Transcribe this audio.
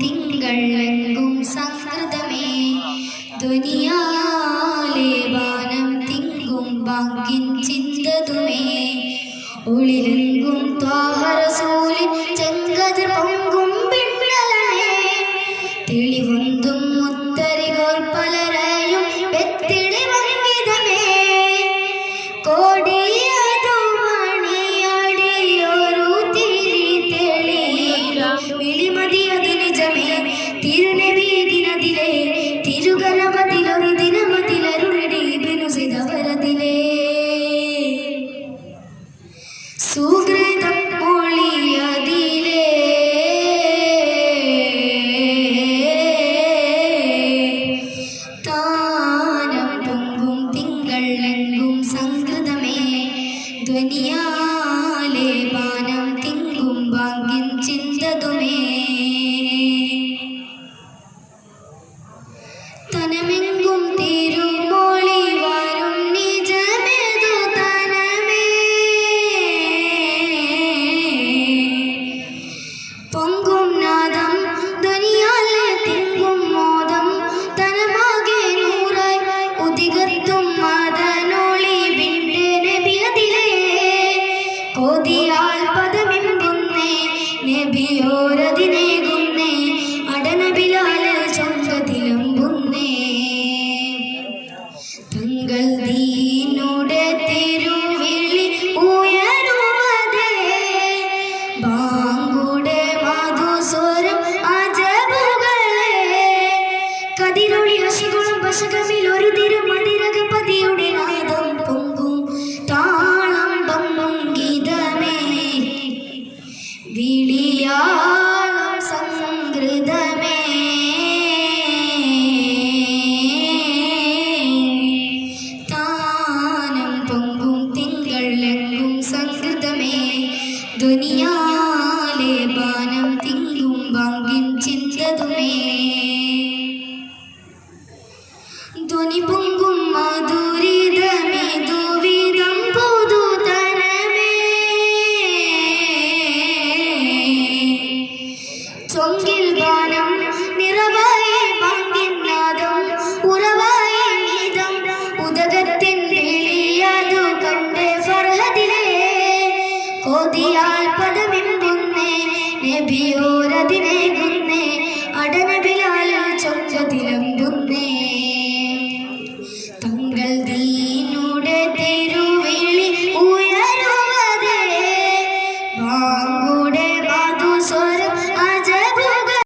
തിങ്കളെങ്കും സംസ്കൃതമേ ദുനിയാലെ വാനം തിങ്കും ബാങ്കിൻ ചിന്തതുമേ ഒളിലെങ്കും ത്വാഹറസൂലിൻ ചെങ്കതിർ പൊങ്കും പിണ്ടലനേ തെളിവൊന്തും മുത്തരികോർ പലരെയും വെത്തിളി വങ്കിതമേ കോടിയതു മണിയടിയൊരു തിരി തെളിയിലും വിളിമതിയതു നിജമേ തിരുനബി ദിനത്തിലെ തിരുഗണപതിലൊരു ദിനമതിലരുളടി ബിനുസിതവരതിലേ സുഹൃതം മൊഴിയതിലേ താനം പൊങ്കും തിങ്കളെങ്കും സംസ്കൃതമേ ധ്വനിയാലെ വാനം തിങ്കും ബാങ്കിൻ ചിന്തതുമേ തനമെങ്കും തിരുമൊഴി വരും നിജമേതു തനമേ പൊങ്കും നാദം ധ്വനിയാലെ തിങ്കും മോദം തനമാകെ നൂറായി ഉദികത്തും മദനൊളി വിണ്ട് നബിയതിലേ കൊതിയാൽ പദമെമ്പുന്നേ നബിയോരതിനേകുന്നേ അടനബിലാലൽ ചൊങ്കതിലമ്പുന്നേ തങ്ങൾ ദീനുടെ തിരുവിളി ഉയരുവതേ ബാങ്കുടെ മധുസ്വരം അജബുകളെ കതിരൊളി അശികുളം പശകമിൽ ഒരു തിരുമതിരകപതിയുടെ നാദം പൊങ്കും താളം ഭംഗിതമേ വിളിയാളം സംഗൃതമേ താനം പൊങ്കും തിങ്കളെങ്കും സംഗൃതമേ ദുനിയാലെ ബാനം തിങ്കും ബാങ്കിൻ ചിന്തതുമേ ധ്വനി പൊങ്കും മധുരിതമേ ദുവിധം പുതുതനമേ ചൊങ്കിൽ ബാനം നിറവ